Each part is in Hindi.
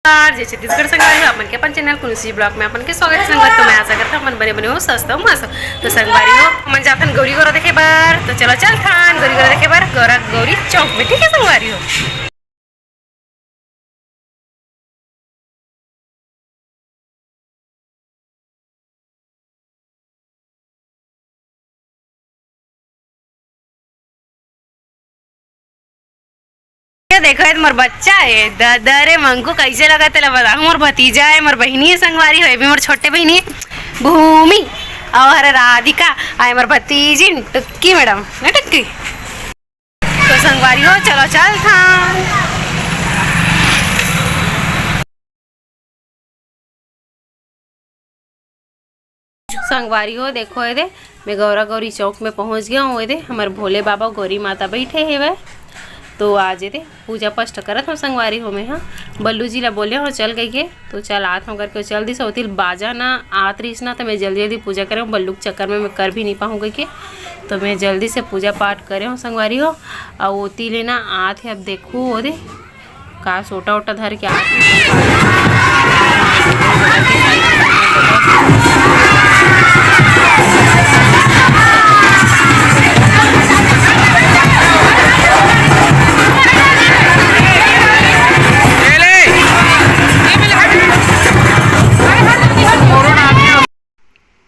जय छत्तीसगढ़ संगवारी हो अपन के अपन चैनल कुनुसी ब्लॉग में अपन के स्वागत संगत। तो मैं आशा करता हूँ मन बने बने हो सस्ता हो मस्त। तो संगवारी हो मन जाथन गौरी गौरा देखे बार। तो चलो चल थान गौरी गौरा देखे बार गौरा गौरी चौक में। ठीक है संगवारी हो। देखो ये मोर बच्चा है दरे मंगू कैसे लगा तेला बता। मोर भतीजा है, मोर बहनी है संगवारी है, भी मोर छोटे बहनी है भूमि और राधिका आए मोर भतीजी टुक्की मैडम ना टुक्की। तो संगवारी हो चलो चल था। संगवारी हो देखो ये मैं गौरा गौरी चौक में पहुंच गया हूँ। ये हमारे भोले बाबा गौरी माता बैठे है वह। तो आज ये पूजा पस्ट करत हम संगवारी हो में। हाँ बल्लू जी ला बोले और चल गई के तो चल आत हम करके चल दी सौतिल बाजा ना आत रहीस ना। तो मैं जल्दी जल्दी पूजा करे हूँ, बल्लू के चक्कर में मैं कर भी नहीं पाऊँ गई के। तो मैं जल्दी से पूजा पाठ करे हूँ संगवारी हो। और ओती लेना आत है अब देखूँ वो दे का सोटा वोटा धर के आत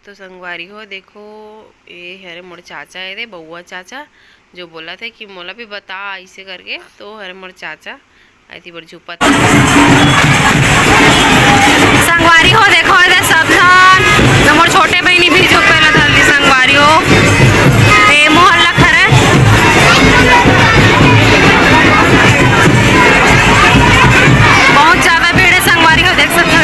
तो संगवारी हो देखो ये हरे मोर चाचा है रे बउआ चाचा जो बोला था कि मोला भी बता ऐसे करके। तो हरे मोर चाचा आई थी बड़ी झुपा संगवारी हो देखो इधर सब तो मोर छोटे बहनी भी जो पहले जल्दी संगवारी हो ये मोहल्ला खरे बहुत ज्यादा भीड़ है संगवारी हो। देख सकते हो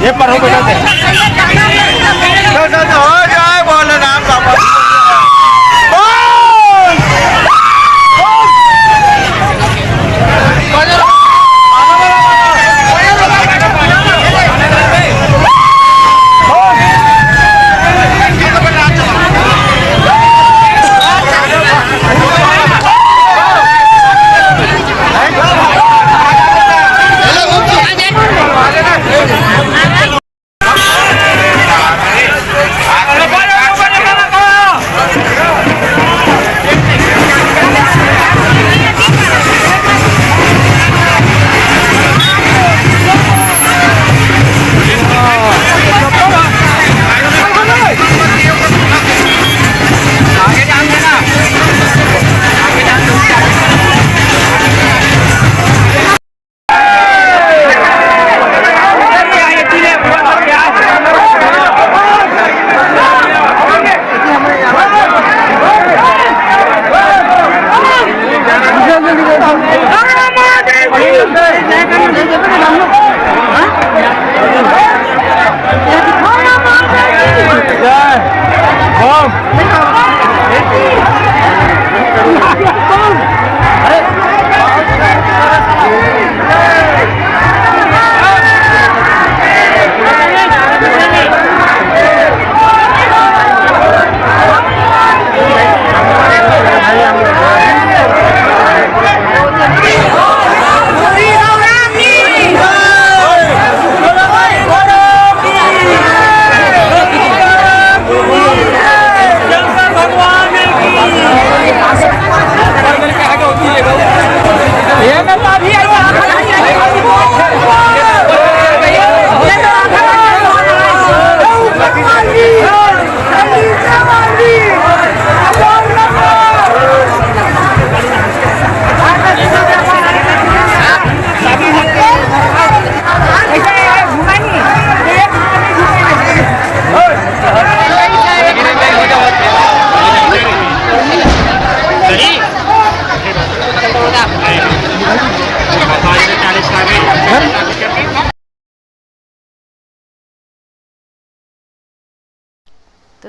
ये पर हो जाए बोले राम बाबा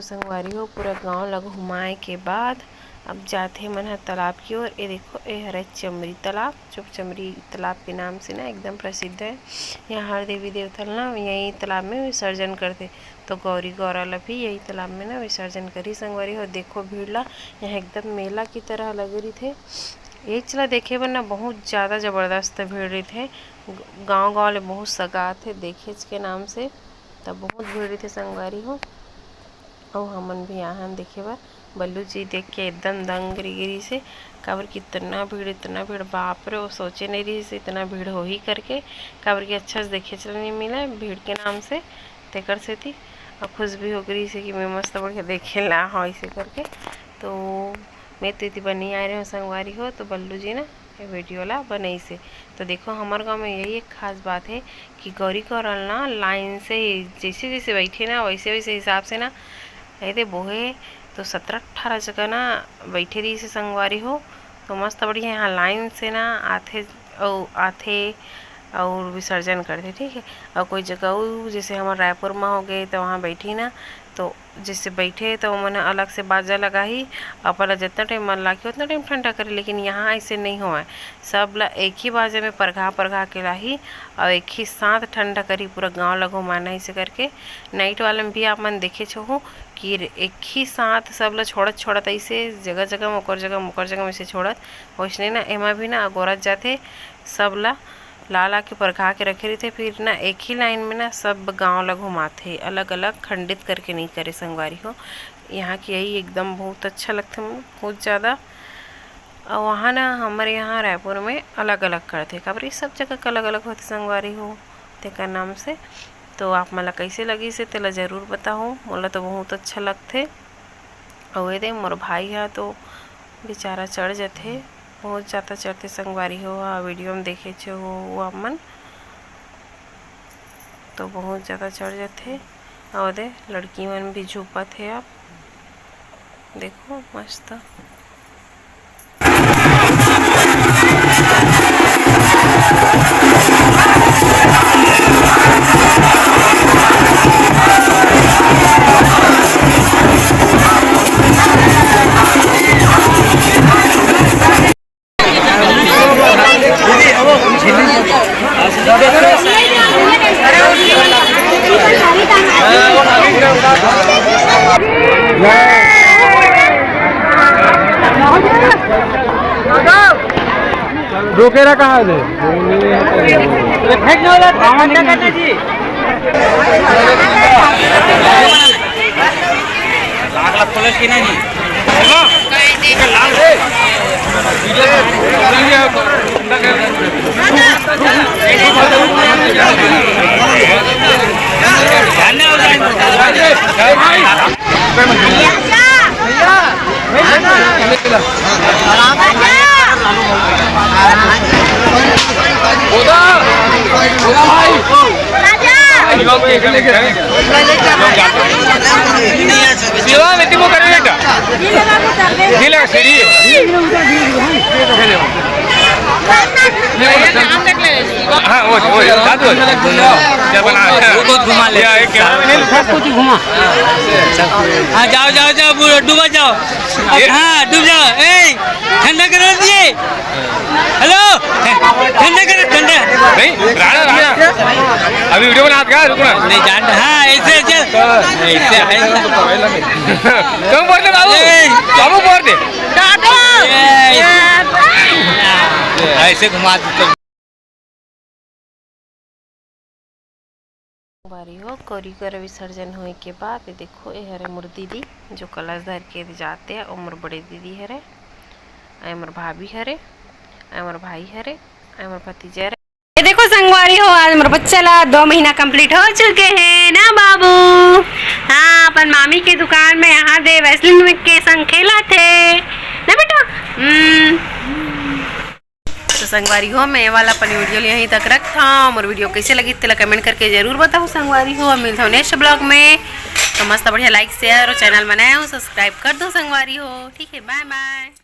संगवारी हो पूरा गांव ला घुमाए के बाद अब जाते मन ह तालाब की ओर। ये देखो ये हरे चमरी तालाब, जो चमरी तालाब के नाम से ना एकदम प्रसिद्ध है। यहाँ हर देवी देवता ना यही तालाब में विसर्जन करते, तो गौरी गौरा ला भी यही तालाब में ना विसर्जन करी संगवारी हो। देखो भीड़ ला यहाँ एकदम मेला की तरह लग रही थे। एक चला देखे बर ना बहुत ज़्यादा ज़बरदस्त भीड़ रही थे। गांव ले बहुत सगा थे देखे के नाम से, तब बहुत भीड़ रही थे संगवारी हो। और हमन भी यहाँ देखे बर बल्लू जी देख के एकदम दंग गिरी से, काबर की इतना भीड़ बाप रे, वो सोचे नहीं रही से इतना भीड़ हो ही करके, काबर की अच्छा से देखे चल नहीं मिला भीड़ के नाम से तेकर से थी। और खुश भी हो गई से कि मैं मस्त बढ़िया देखे ला हाँ ऐसे करके। तो मैं तो इतनी बनी आ रही हूँ संगवारी हो, तो बल्लू जी ना वीडियो ला बनई से। तो देखो हमारे गांव में यही एक खास बात है कि गौरी गौरल ना लाइन से जैसे जैसे बैठे ना वैसे वैसे हिसाब से ना ऐसे बोहे। तो 17-18 जगह ना बैठे रही से संगवारी हो। तो मस्त बढ़िया यहाँ लाइन से ना आथे और विसर्जन करते, ठीक है। और कोई जगह जैसे हमारे रायपुर में हो गए तो वहाँ बैठी ना, तो जैसे बैठे तो मैंने अलग से बाजा लगा ही अपना जितना टाइम मन ला के उतना टाइम ठंडा करे। लेकिन यहाँ ऐसे नहीं हुआ, सब ला एक ही बाजे में परघा के लाही और एक ही साथ ठंडा करी पूरा गांव ला घुमाना ऐसे करके। नाइट वाले में भी आप मन देखे छो कि एक ही साथ सब ला छोड़त ऐसे जगह जगह मुकर जगह में से छोड़त वैसने ना एमा भी ना अगोरत जाते सब ला के परखा के रखे रहते। फिर ना एक ही लाइन में ना सब गांव ला घुमाते, अलग अलग खंडित करके नहीं करे संगवारी हो। यहाँ की यही एकदम बहुत अच्छा लगता है बहुत ज़्यादा। और वहाँ ना हमारे यहाँ रायपुर में अलग अलग करते, खबर सब जगह का अलग अलग होते संगवारी हो तेकर नाम से। तो आप मला कैसे लगी से तेला ज़रूर बताओ, मोला तो बहुत अच्छा लगते। और दे मोर भाई है तो बेचारा चढ़ जाते, बहुत ज़्यादा चढ़ते संगवारी हो। वीडियो में देखे छो वो आप मन तो बहुत ज़्यादा चढ़ जाते। और दे लड़की मन भी झुपत है, आप देखो मस्त। रोकेरा कहाँ है फेंकने वाला करना जी। लाख पुलिस की नहीं हाँ वो घुमा ले घुमा। हाँ जाओ डूबा जाओ, हाँ डूब जाओ। ठंडा करा दिए, हेलो ठंडा नहीं राणा अभी वीडियो बना का रुकना नहीं जान। हाँ ऐसे तुम बोल दे बाबू बोल दे ऐसे घुमा बारी हो। गौरी कर विसर्जन होने के बाद ये देखो ये हरे मोर दीदी जो कलश धर के जाते हैं, और मोर बड़े दीदी हरे, मोर भाभी हरे, मोर भाई हरे, मोर भतीजा हरे। ये देखो संगवारी हो आज मोर बच्चा ला 2 महीना कंप्लीट हो चुके हैं ना बाबू। हाँ अपन मामी के दुकान में यहाँ दे वैसलिन के संग खेला थे ना बेटा। तो संगवारी हो मैं वाला अपनी वीडियो यहीं तक रखता हूँ। और वीडियो कैसे लगी तेला कमेंट करके जरूर बताओ संगवारी हो। मिलता हूँ नेक्स्ट ब्लॉग में। तो मस्त बढ़िया लाइक शेयर और चैनल बनाया हूँ सब्सक्राइब कर दो संगवारी हो। ठीक है, बाय बाय।